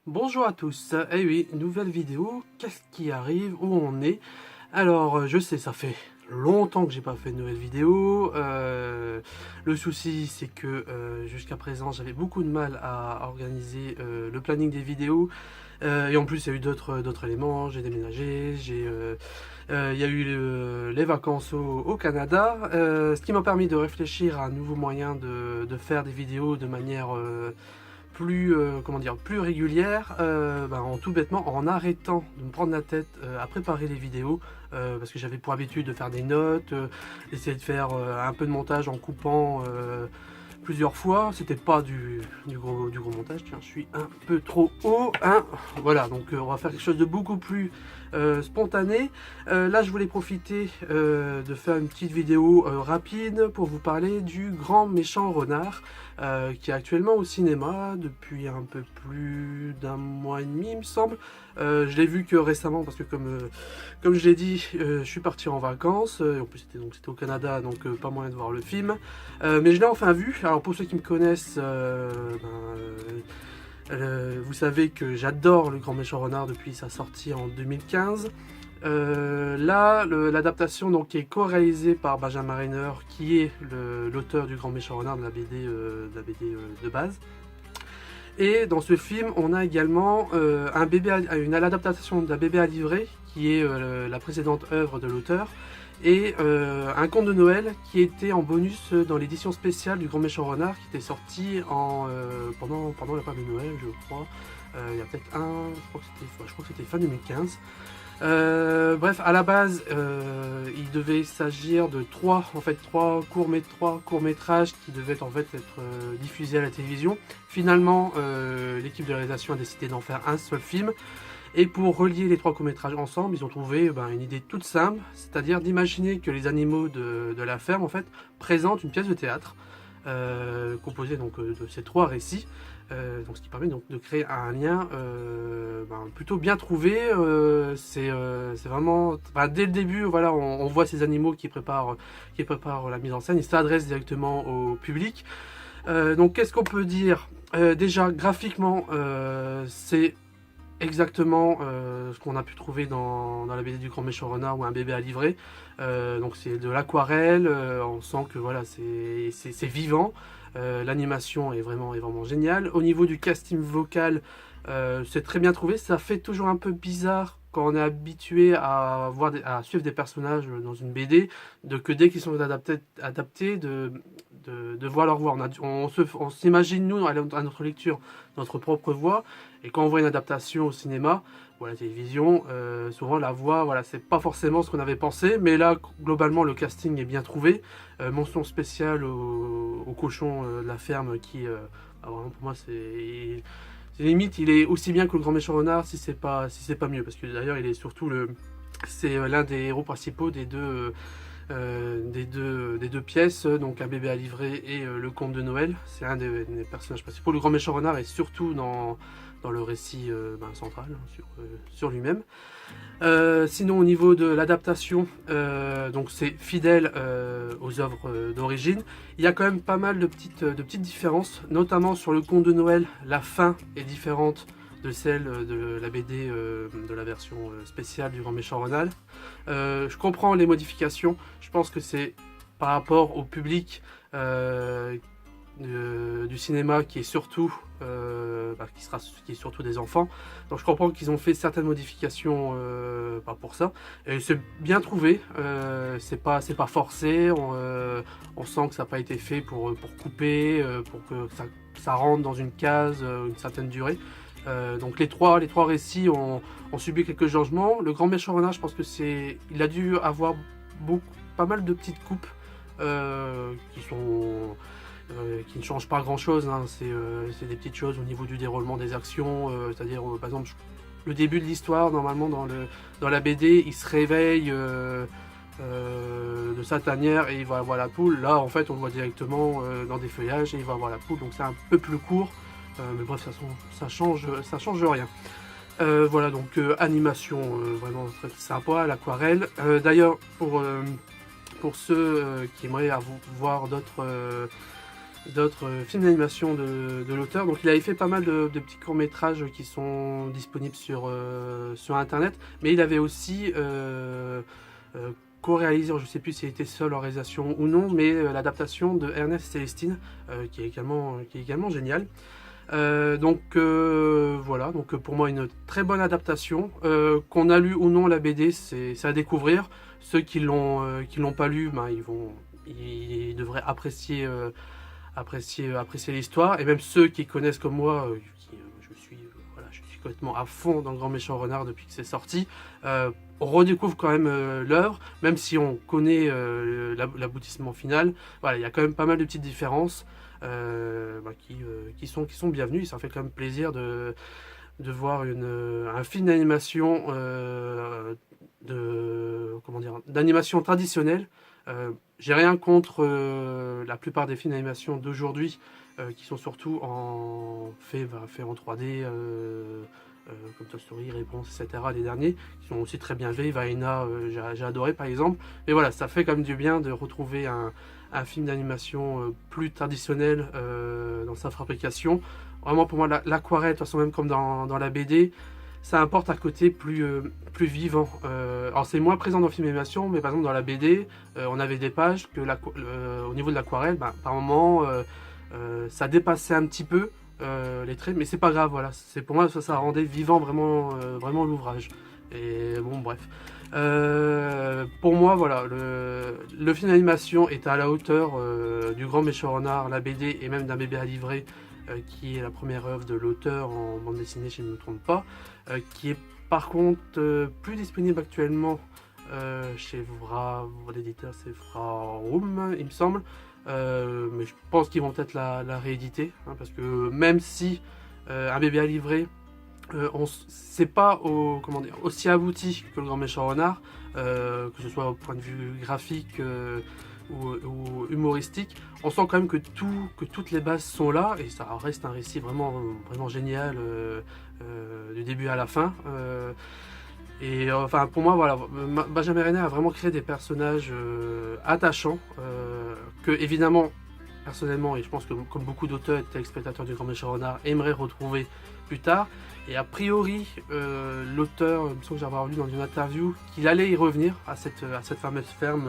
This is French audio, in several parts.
Bonjour à tous, eh oui, nouvelle vidéo, qu'est-ce qui arrive, où on est? Alors, je sais, ça fait longtemps que j'ai pas fait de nouvelle vidéo, le souci c'est que jusqu'à présent j'avais beaucoup de mal à organiser le planning des vidéos, et en plus il y a eu d'autres éléments, j'ai déménagé, il y a eu les vacances au Canada, ce qui m'a permis de réfléchir à un nouveau moyen de faire des vidéos de manière plus, comment dire, plus régulière, en tout bêtement en arrêtant de me prendre la tête à préparer les vidéos, parce que j'avais pour habitude de faire des notes, d'essayer de faire un peu de montage en coupant plusieurs fois. C'était pas du gros montage. Tiens, je suis un peu trop haut, hein. Voilà, donc on va faire quelque chose de beaucoup plus spontané. Là je voulais profiter de faire une petite vidéo rapide pour vous parler du Grand Méchant Renard, qui est actuellement au cinéma depuis un peu plus d'un mois et demi, il me semble. Je l'ai vu que récemment parce que comme je l'ai dit, je suis parti en vacances, en plus c'était au Canada, donc pas moyen de voir le film. Mais je l'ai enfin vu. Alors pour ceux qui me connaissent, vous savez que j'adore Le Grand Méchant Renard depuis sa sortie en 2015. Là, l'adaptation donc est co-réalisée par Benjamin Rainer, qui est l'auteur du Grand Méchant Renard de la BD, de base. Et dans ce film, on a également une adaptation d'un bébé à livrer, qui est la précédente œuvre de l'auteur, et un conte de Noël qui était en bonus dans l'édition spéciale du Grand Méchant Renard, qui était sorti pendant la période de Noël, je crois. Il y a peut-être je crois que c'était fin 2015. Bref, à la base, il devait s'agir de trois courts-métrages qui devaient en fait être diffusés à la télévision. Finalement, l'équipe de réalisation a décidé d'en faire un seul film. Et pour relier les trois courts-métrages ensemble, ils ont trouvé une idée toute simple, c'est-à-dire d'imaginer que les animaux de la ferme en fait présentent une pièce de théâtre composée donc de ces trois récits. Donc ce qui permet donc de créer un lien plutôt bien trouvé. C'est vraiment dès le début, voilà, on voit ces animaux qui préparent la mise en scène. Ils s'adressent directement au public. Donc qu'est-ce qu'on peut dire? Déjà graphiquement, c'est exactement ce qu'on a pu trouver dans la BD du Grand Méchant Renard ou Un bébé à livrer. Donc c'est de l'aquarelle, on sent que voilà, c'est vivant. L'animation est vraiment géniale. Au niveau du casting vocal, c'est très bien trouvé. Ça fait toujours un peu bizarre quand on est habitué à suivre des personnages dans une BD, que dès qu'ils sont adaptés de voir leur voix. On s'imagine nous à notre lecture notre propre voix, et quand on voit une adaptation au cinéma ou à la télévision, souvent la voix, voilà, c'est pas forcément ce qu'on avait pensé, mais là globalement le casting est bien trouvé. Mention spéciale au cochon de la ferme qui, vraiment pour moi c'est limite, il est aussi bien que Le Grand Méchant Renard, si c'est pas mieux, parce que d'ailleurs il est surtout c'est l'un des héros principaux des deux pièces, donc Un bébé à livrer et Le Conte de Noël. C'est un des personnages principaux. Le Grand Méchant Renard est surtout dans le récit central, sur lui-même. Sinon au niveau de l'adaptation, donc c'est fidèle aux œuvres d'origine. Il y a quand même pas mal de petites différences, notamment sur Le Conte de Noël. La fin est différente de celle de la BD, de la version spéciale du Grand Méchant Renard. Je comprends les modifications, je pense que c'est par rapport au public du cinéma qui est surtout qui est surtout des enfants. Donc je comprends qu'ils ont fait certaines modifications pour ça, et c'est bien trouvé. C'est pas forcé. On sent que ça n'a pas été fait pour couper, pour que ça rentre dans une case une certaine durée. Donc les trois récits ont subi quelques changements. Le Grand Méchant Renard, je pense que il a dû avoir pas mal de petites coupes qui ne changent pas grand chose, hein. C'est des petites choses au niveau du déroulement des actions, c'est-à-dire par exemple le début de l'histoire, normalement dans la BD, il se réveille de sa tanière et il va voir la poule. Là en fait on le voit directement dans des feuillages et il va voir la poule, donc c'est un peu plus court, mais bref ça change rien. Voilà, donc animation vraiment très sympa, l'aquarelle. D'ailleurs pour ceux qui aimeraient voir films d'animation de l'auteur. Donc il avait fait pas mal de petits courts-métrages qui sont disponibles sur internet, mais il avait aussi co-réalisé, je ne sais plus s'il était seul en réalisation ou non, mais l'adaptation de Ernest Célestine, qui est également génial. Voilà, donc pour moi une très bonne adaptation. Qu'on a lu ou non la BD, c'est à découvrir. Ceux qui l'ont pas lu, ben, ils devraient apprécier l'histoire, et même ceux qui connaissent comme moi, voilà, je suis complètement à fond dans le Grand Méchant Renard depuis que c'est sorti, on redécouvre quand même l'œuvre, même si on connaît l'aboutissement final. Voilà, il y a quand même pas mal de petites différences qui sont bienvenues. Ça fait quand même plaisir de voir un film d'animation d'animation traditionnelle. J'ai rien contre la plupart des films d'animation d'aujourd'hui qui sont surtout faits en 3D, comme Toy Story, Réponse, etc. Les derniers, qui sont aussi très bien faits. Vaina, j'ai adoré par exemple. Mais voilà, ça fait quand même du bien de retrouver un film d'animation plus traditionnel dans sa fabrication. Vraiment pour moi, l'aquarelle, de toute façon même comme dans la BD, ça apporte un côté plus vivant. Alors c'est moins présent dans le film d'animation, mais par exemple dans la BD, on avait des pages que au niveau de l'aquarelle, par moment, ça dépassait un petit peu les traits, mais c'est pas grave, voilà. Pour moi, ça rendait vivant vraiment l'ouvrage. Et bon, bref. Pour moi, voilà, le film d'animation est à la hauteur du Grand Méchant Renard, la BD et même d'un bébé à livrer, qui est la première œuvre de l'auteur en bande dessinée, si je ne me trompe pas, qui est par contre plus disponible actuellement chez l'éditeur c'est Vroom, il me semble, mais je pense qu'ils vont peut-être la rééditer, hein, parce que même si un bébé à livrer, c'est pas aussi abouti que le Grand Méchant Renard, que ce soit au point de vue graphique ou humoristique, on sent quand même que toutes les bases sont là, et ça reste un récit vraiment génial du début à la fin. Enfin, pour moi, voilà, Benjamin Renner a vraiment créé des personnages attachants, que évidemment, personnellement, et je pense que comme beaucoup d'auteurs et téléspectateurs du Grand Méchant Renard, aimeraient retrouver plus tard. Et a priori, l'auteur, il me semble que j'avais lu dans une interview, qu'il allait y revenir à cette fameuse ferme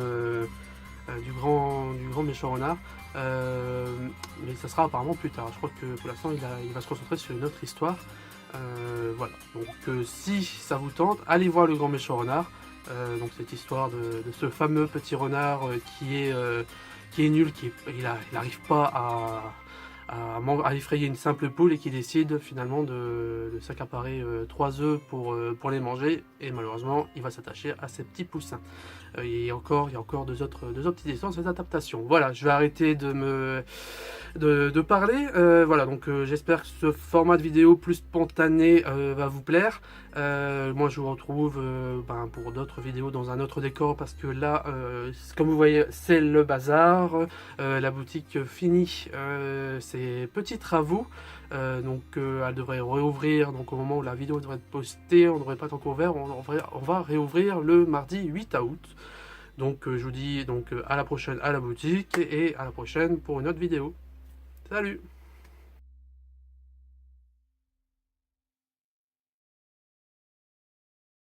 du grand Méchant Renard, mais ça sera apparemment plus tard. Je crois que pour l'instant il va se concentrer sur une autre histoire. Voilà, donc si ça vous tente, allez voir le Grand Méchant Renard. Donc cette histoire de ce fameux petit renard qui est nul, il n'arrive pas à effrayer une simple poule, et qui décide finalement de s'accaparer 3 œufs pour les manger, et malheureusement il va s'attacher à ces petits poussins. Il y a encore deux autres petites histoires dans cette adaptation. Voilà, je vais arrêter de parler. Voilà, donc j'espère que ce format de vidéo plus spontané va vous plaire. Moi je vous retrouve pour d'autres vidéos dans un autre décor, parce que là, comme vous voyez, c'est le bazar. La boutique finit ses petits travaux. Elle devrait réouvrir, donc au moment où la vidéo devrait être postée, on ne devrait pas être encore ouvert, on va réouvrir le mardi 8 août. Donc je vous dis à la prochaine à la boutique, et à la prochaine pour une autre vidéo. Salut!